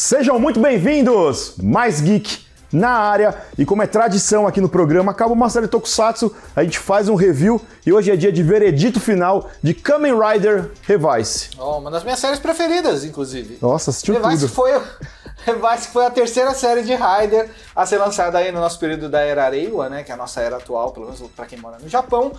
Sejam muito bem-vindos! Mais Geek na área, e como é tradição aqui no programa, acaba uma série Tokusatsu, a gente faz um review e hoje é dia de veredito final de Kamen Rider Revice. Uma das minhas séries preferidas, inclusive. Nossa, assistiu Revice tudo. Revice foi a terceira série de Rider a ser lançada aí no nosso período da Era Reiwa, né, que é a nossa era atual, pelo menos pra quem mora no Japão.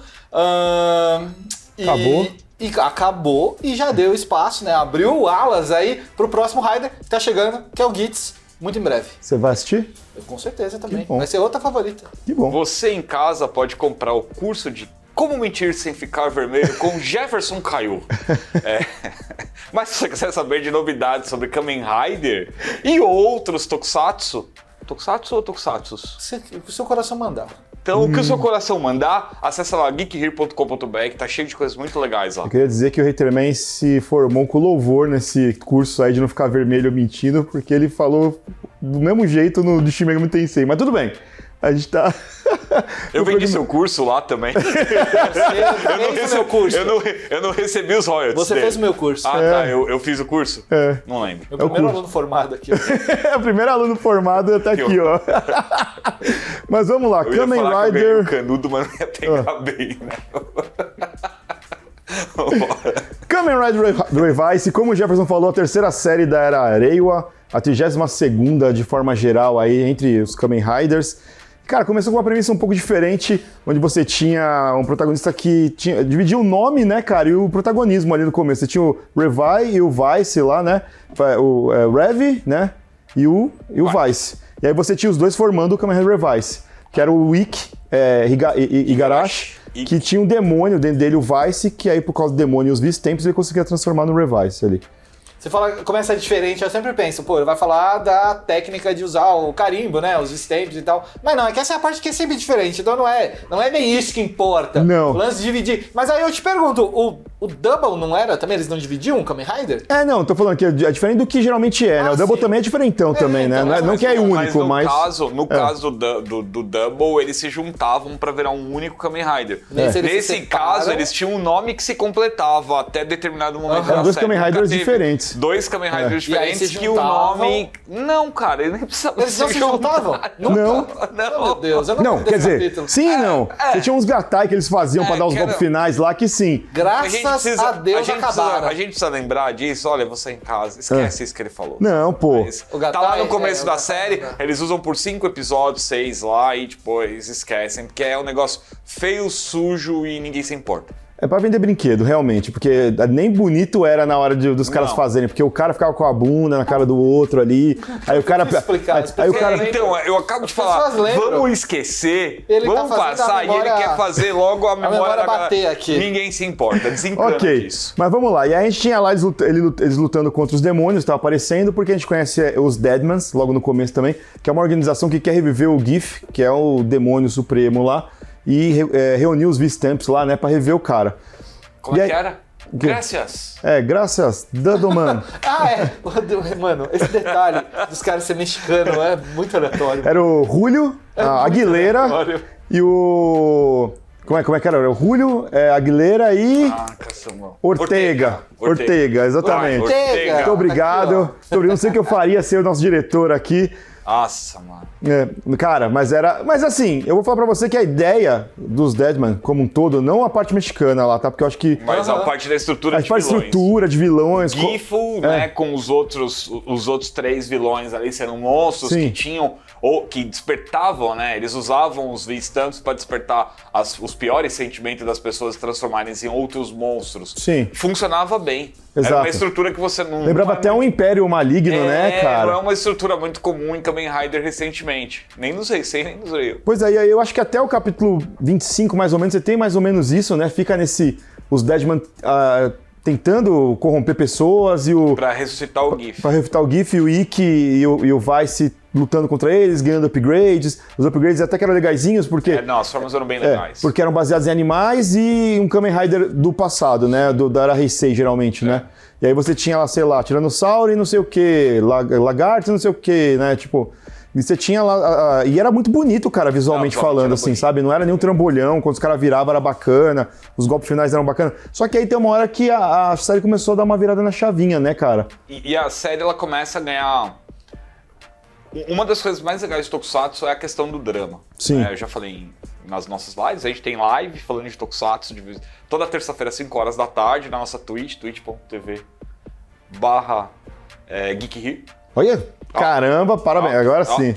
Acabou. E acabou e já deu espaço, né, abriu alas aí pro próximo Rider que tá chegando, que é o Gits. Muito em breve. Você vai assistir? Eu, com certeza também. bom. Vai ser outra favorita. Que bom. Você em casa pode comprar o curso de Como Mentir Sem Ficar Vermelho com Jefferson Caio. Mas se você quiser saber de novidades sobre Kamen Rider e outros Tokusatsu... Tokusatsu ou Tokusatsus? O seu coração mandar. Então, o que o seu coração mandar, acessa lá geekhere.com.br, tá cheio de coisas muito legais lá. Eu queria dizer que o Haterman se formou com louvor nesse curso aí de não ficar vermelho mentindo, porque ele falou do mesmo jeito no de Shin Megami Tensei, mas tudo bem. A gente tá... Eu vendi seu curso lá também. Você fez o meu curso. Eu não recebi os royalties Você dele. fez o meu curso. Ah, tá, eu fiz o curso? É. Não lembro. Meu primeiro curso. aluno formado aqui. É o primeiro aluno formado até aqui, ó. Mas vamos lá, Eu ia Kamen falar que eu ganhei Rider... um canudo, mas não ia pegar bem, né? Kamen Rider Revice, como o Jefferson falou, a terceira série da Era Reiwa, a 32ª de forma geral aí entre os Kamen Riders. Cara, começou com uma premissa um pouco diferente, onde você tinha um protagonista que dividia o nome, né, cara, e o protagonismo ali no começo. Você tinha o Revi e o Vice lá, né, o Rev, né, e o Vice. E aí você tinha os dois formando o Kamen Rider Revice, que era o Ikki Igarashi, que tinha um demônio dentro dele, o Vice, que aí por causa do demônio e os V-Stamps ele conseguia transformar no Revice ali. Você fala, começa diferente, eu sempre penso, pô, ele vai falar da técnica de usar o carimbo, né, os stamps e tal. Mas não, é que essa é a parte que é sempre diferente, então não é bem isso que importa. Não. O lance de dividir. Mas aí eu te pergunto, o Double não era também? Eles não dividiam o Kamen Rider? Não, tô falando que é diferente do que geralmente é, né? O Double sim. também é diferentão também, né? então, Não que é único, mas... No caso do Double, eles se juntavam pra virar um único Kamen Rider. Nesse eles se Nesse separam. caso, eles tinham um nome que se completava até determinado momento da Eram dois série. Kamen Nunca Riders teve diferentes. Dois Kamen Riders E aí diferentes se que o juntavam. nome... Não, cara, ele nem precisava Eles não se juntavam? Não. Oh, meu Deus, eu não Não, lembro quer desse dizer, capítulo. sim e não. Você tinha uns gatai que eles faziam pra dar os que golpes era- finais lá, que sim. Graças a Deus acabaram. A gente precisa lembrar disso. Olha, você em casa, esquece isso que ele falou. Não, pô. Mas O tá Gatai, lá no começo o da Gatai, série, né? eles usam por 5 episódios, 6 lá e depois esquecem, porque é um negócio feio, sujo e ninguém se importa. É pra vender brinquedo, realmente, porque nem bonito era na hora dos caras Não. fazerem, porque o cara ficava com a bunda na cara do outro ali, aí o cara... explicar, Aí o cara... Então, eu acabo de falar, pessoas lembram. vamos esquecer, Ele tá vamos fazendo passar, a memória- e ele quer fazer logo a memória, memória da galera. bater aqui. Ninguém se importa, desencana Ok, disso. mas vamos lá. E aí a gente tinha lá eles lutando contra os demônios, tava aparecendo, porque a gente conhece os Deadmans, logo no começo também, que é uma organização que quer reviver o Giff, que é o demônio supremo lá, e reunir os V-Stamps lá, né, pra rever o cara. Como E é aí- que era? Graças. Graças, Duddleman. Mano, esse detalhe dos caras ser mexicano é muito aleatório. Era o Julio, a Aguilera aleatório. e o... Como é que era? Era o Julio, Aguilera e... Caçamba. Ortega, exatamente. Ortega. Muito obrigado. Aqui, ó. Muito obrigado. Não sei o que eu faria ser o nosso diretor aqui. Nossa, mano. Cara, mas assim, eu vou falar pra você que a ideia dos Deadman como um todo, não a parte mexicana lá, tá? Porque eu acho que Mas a parte da estrutura a de parte de vilões. estrutura de vilões... Gifu, né, com os outros 3 vilões ali sendo monstros Sim. que tinham, ou que despertavam, né? Eles usavam os V-Stamps para despertar os piores sentimentos das pessoas e transformarem-se em outros monstros. Sim. Funcionava bem. Exato. Era uma estrutura que você não... Lembrava até um Império Maligno, né, cara? Não é uma estrutura muito comum em Kamen Rider recentemente. Nem nos Heisei, nem nos Rei. Pois aí, eu acho que até o capítulo 25, mais ou menos, você tem mais ou menos isso, né? Fica os Deadman tentando corromper pessoas e o... Pra ressuscitar o GIF. Pra refutar o Giff, o Ikki e o Vice lutando contra eles, ganhando upgrades. Os upgrades até que eram legaisinhos, porque... Não, as formas eram bem legais. porque eram baseados em animais e um Kamen Rider do passado, né? Da Era Heisei, geralmente, né? E aí você tinha lá, sei lá, Tiranossauro e não sei o que, lagarto e não sei o que, né? Tipo... E você tinha lá... e era muito bonito, cara, visualmente Não, falando, era assim, bonito. sabe? Não era nenhum trambolhão, quando os caras viravam era bacana, os golpes finais eram bacanas. Só que aí tem uma hora que a série começou a dar uma virada na chavinha, né, cara? E a série, ela começa a ganhar uma das coisas mais legais de Tokusatsu é a questão do drama. Sim. Eu já falei nas nossas lives, a gente tem live falando de Tokusatsu toda terça-feira, 5 horas da tarde, na nossa Twitch, twitch.tv/GeekHere. Olha, caramba, parabéns, agora sim.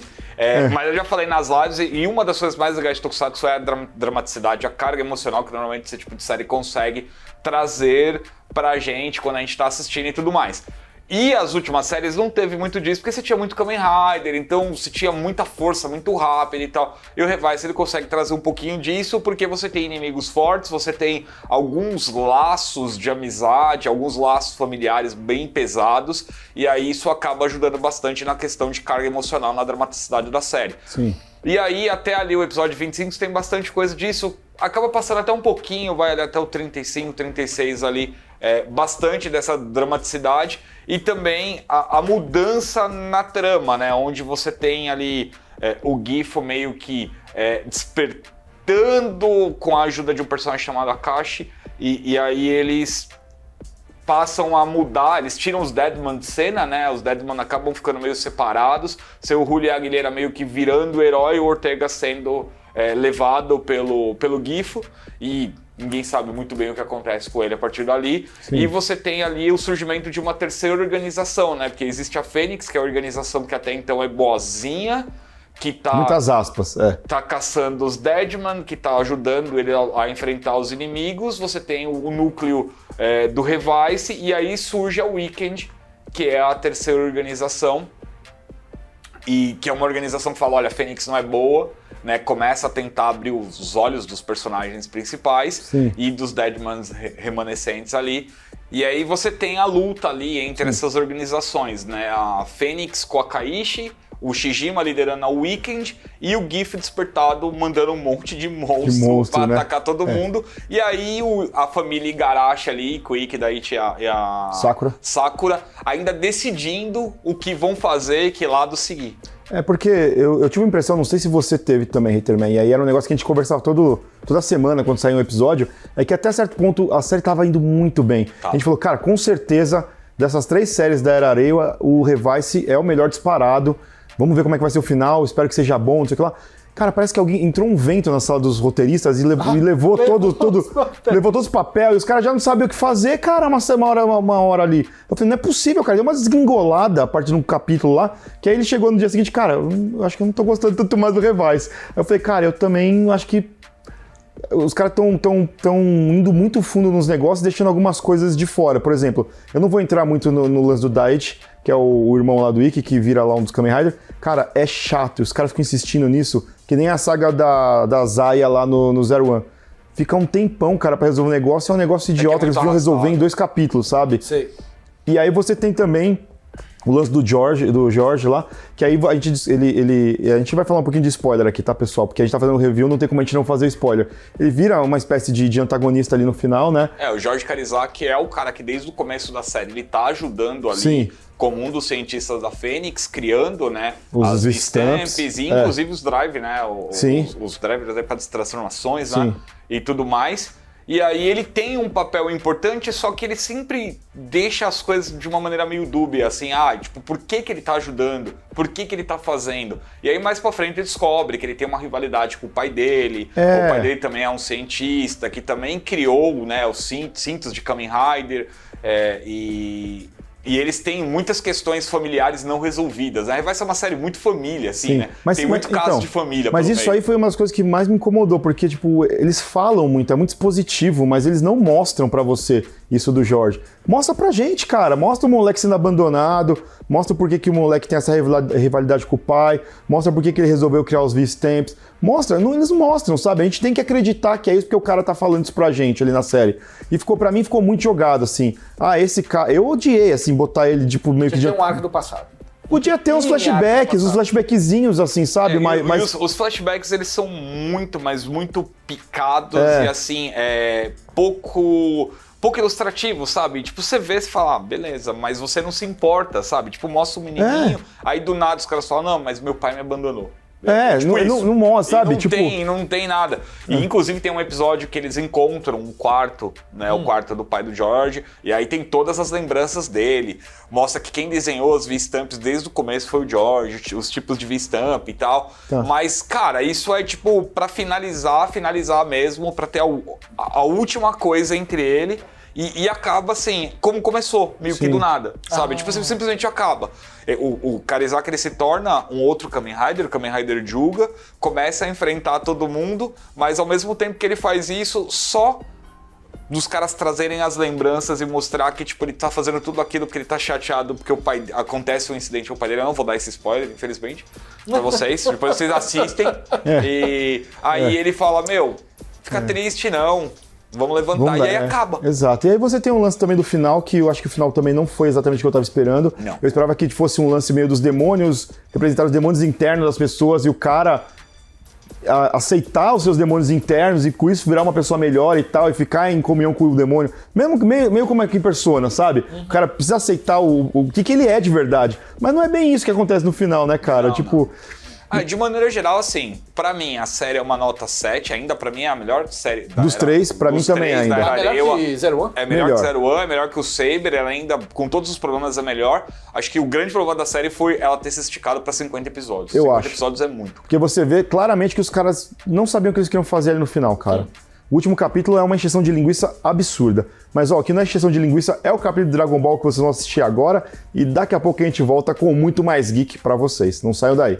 Mas eu já falei nas lives, e uma das coisas mais legais de Tokusatsu é a dramaticidade, a carga emocional que normalmente esse tipo de série consegue trazer pra gente quando a gente tá assistindo e tudo mais. E as últimas séries não teve muito disso, porque você tinha muito Kamen Rider, então você tinha muita força, muito rápido e tal. E o Revice ele consegue trazer um pouquinho disso, porque você tem inimigos fortes, você tem alguns laços de amizade, alguns laços familiares bem pesados, e aí isso acaba ajudando bastante na questão de carga emocional, na dramaticidade da série. Sim. E aí, até ali o episódio 25 tem bastante coisa disso, acaba passando até um pouquinho, vai até o 35, 36 ali, bastante dessa dramaticidade e também a mudança na trama, né? Onde você tem ali o Gifu meio que despertando com a ajuda de um personagem chamado Akashi e aí eles passam a mudar, eles tiram os Deadman de cena, né? Os Deadman acabam ficando meio separados, seu Julio Aguilera meio que virando o herói, o Ortega sendo levado pelo Gifu e ninguém sabe muito bem o que acontece com ele a partir dali. Sim. E você tem ali o surgimento de uma terceira organização, né? Porque existe a Fênix, que é a organização que até então é boazinha, que tá... Muitas aspas, tá caçando os Deadman, que tá ajudando ele a enfrentar os inimigos. Você tem o núcleo do Revice, e aí surge a Weekend, que é a terceira organização, e que é uma organização que fala, olha, a Fênix não é boa, né? Começa a tentar abrir os olhos dos personagens principais. Sim. E dos Deadmans remanescentes ali. E aí você tem a luta ali entre essas organizações, né? A Fênix com a Kaishi, o Shijima liderando a Weekend e o Gifu despertado mandando um monte de monstros pra atacar todo mundo. E aí a família Igarashi ali, com o Ikki, Daichi e a Sakura ainda decidindo o que vão fazer e que lado seguir. Porque eu tive uma impressão, não sei se você teve também, Haterman, e aí era um negócio que a gente conversava toda semana quando saía um episódio, é que até certo ponto a série tava indo muito bem. Tá. A gente falou, cara, com certeza, dessas 3 séries da Era Reiwa, o Revice é o melhor disparado. Vamos ver como é que vai ser o final, espero que seja bom, não sei o que lá. Cara, parece que entrou um vento na sala dos roteiristas e levou todos os papéis, e os caras já não sabem o que fazer, cara, uma hora ali. Eu falei, não é possível, cara, deu uma desgringolada a partir de um capítulo lá, que aí ele chegou no dia seguinte, cara, eu acho que eu não tô gostando tanto mais do Revice. Aí eu falei, cara, eu também acho que os caras estão indo muito fundo nos negócios, deixando algumas coisas de fora. Por exemplo, eu não vou entrar muito no lance do Daichi, que é o irmão lá do Ikki, que vira lá um dos Kamen Rider. Cara, é chato, os caras ficam insistindo nisso, que nem a saga da Zaya lá no Zero One. Fica um tempão, cara, pra resolver um negócio, é um negócio idiota, que eles vão resolver em 2 capítulos, sabe? Sei. E aí você tem também o lance do Jorge lá, que aí a gente vai falar um pouquinho de spoiler aqui, tá, pessoal? Porque a gente tá fazendo um review, não tem como a gente não fazer spoiler. Ele vira uma espécie de antagonista ali no final, né? O Jorge Karizaki é o cara que desde o começo da série, ele tá ajudando ali. Sim. Como um dos cientistas da Fênix, criando, né, as stamps e inclusive os drive, né, os drivers para as transformações, né, e tudo mais. E aí ele tem um papel importante, só que ele sempre deixa as coisas de uma maneira meio dúbia, assim, tipo, por que ele tá ajudando? Por que ele tá fazendo? E aí mais pra frente ele descobre que ele tem uma rivalidade com o pai dele, o pai dele também é um cientista, que também criou, né, os cintos de Kamen Rider, e eles têm muitas questões familiares não resolvidas. Vai ser uma série muito família, assim, sim, né? Tem muito caso de família. Mas isso aí foi uma das coisas que mais me incomodou, porque, tipo, eles falam muito, é muito expositivo, mas eles não mostram pra você isso do Jorge. Mostra pra gente, cara. Mostra o moleque sendo abandonado, mostra por que o moleque tem essa rivalidade com o pai, mostra por que ele resolveu criar os V-Stamps. Mostra, eles não mostram, sabe? A gente tem que acreditar que é isso porque o cara tá falando isso pra gente ali na série. E pra mim ficou muito jogado, assim. Esse cara... Eu odiei, assim, botar ele, tipo, meio que... Podia ter um arco do passado. Podia ter uns flashbacks, uns flashbackzinhos, assim, sabe? Mas os flashbacks, eles são muito, mas muito picados e, assim, pouco ilustrativo, sabe? Tipo, você vê e fala, beleza, mas você não se importa, sabe? Tipo, mostra o menininho, aí do nada os caras falam, não, mas meu pai me abandonou. Tipo isso. não mostra, sabe? Não tem nada. E inclusive tem um episódio que eles encontram um quarto, né? O quarto do pai do George, e aí tem todas as lembranças dele. Mostra que quem desenhou as V-Stamps desde o começo foi o George, os tipos de V-Stamp e tal. Tá. Mas, cara, isso é tipo pra finalizar mesmo, pra ter a última coisa entre ele. E acaba assim, como começou, meio que do nada, sabe? Tipo assim, simplesmente acaba. O Karizak, ele se torna um outro Kamen Rider, o Kamen Rider Juga, começa a enfrentar todo mundo, mas ao mesmo tempo que ele faz isso, só dos caras trazerem as lembranças e mostrar que, tipo, ele tá fazendo tudo aquilo porque ele tá chateado porque acontece um incidente com o pai dele. Eu não vou dar esse spoiler, infelizmente, pra vocês. Depois vocês assistem. E aí ele fala, fica triste não. Vamos levantar, e aí acaba. Exato. E aí você tem um lance também do final, que eu acho que o final também não foi exatamente o que eu estava esperando. Não. Eu esperava que fosse um lance meio dos demônios, representar os demônios internos das pessoas, e o cara aceitar os seus demônios internos e com isso virar uma pessoa melhor e tal, e ficar em comunhão com o demônio. Meio como aqui em Persona, sabe? O cara precisa aceitar o que ele é de verdade. Mas não é bem isso que acontece no final, né, cara? Não. De maneira geral, assim, pra mim a série é uma nota 7, ainda pra mim é a melhor série da dos três, pra mim também ainda. É melhor que Zero One? É melhor que Zero One, é melhor que o Saber, ela ainda, com todos os problemas, é melhor. Acho que o grande problema da série foi ela ter se esticado pra 50 episódios. Eu 50 acho. episódios é muito. Porque você vê claramente que os caras não sabiam o que eles queriam fazer ali no final, cara. O último capítulo é uma encheção de linguiça absurda. Mas, ó, aqui não é encheção de linguiça, é o capítulo de Dragon Ball que vocês vão assistir agora. E daqui a pouco a gente volta com muito mais geek pra vocês. Não saiam daí.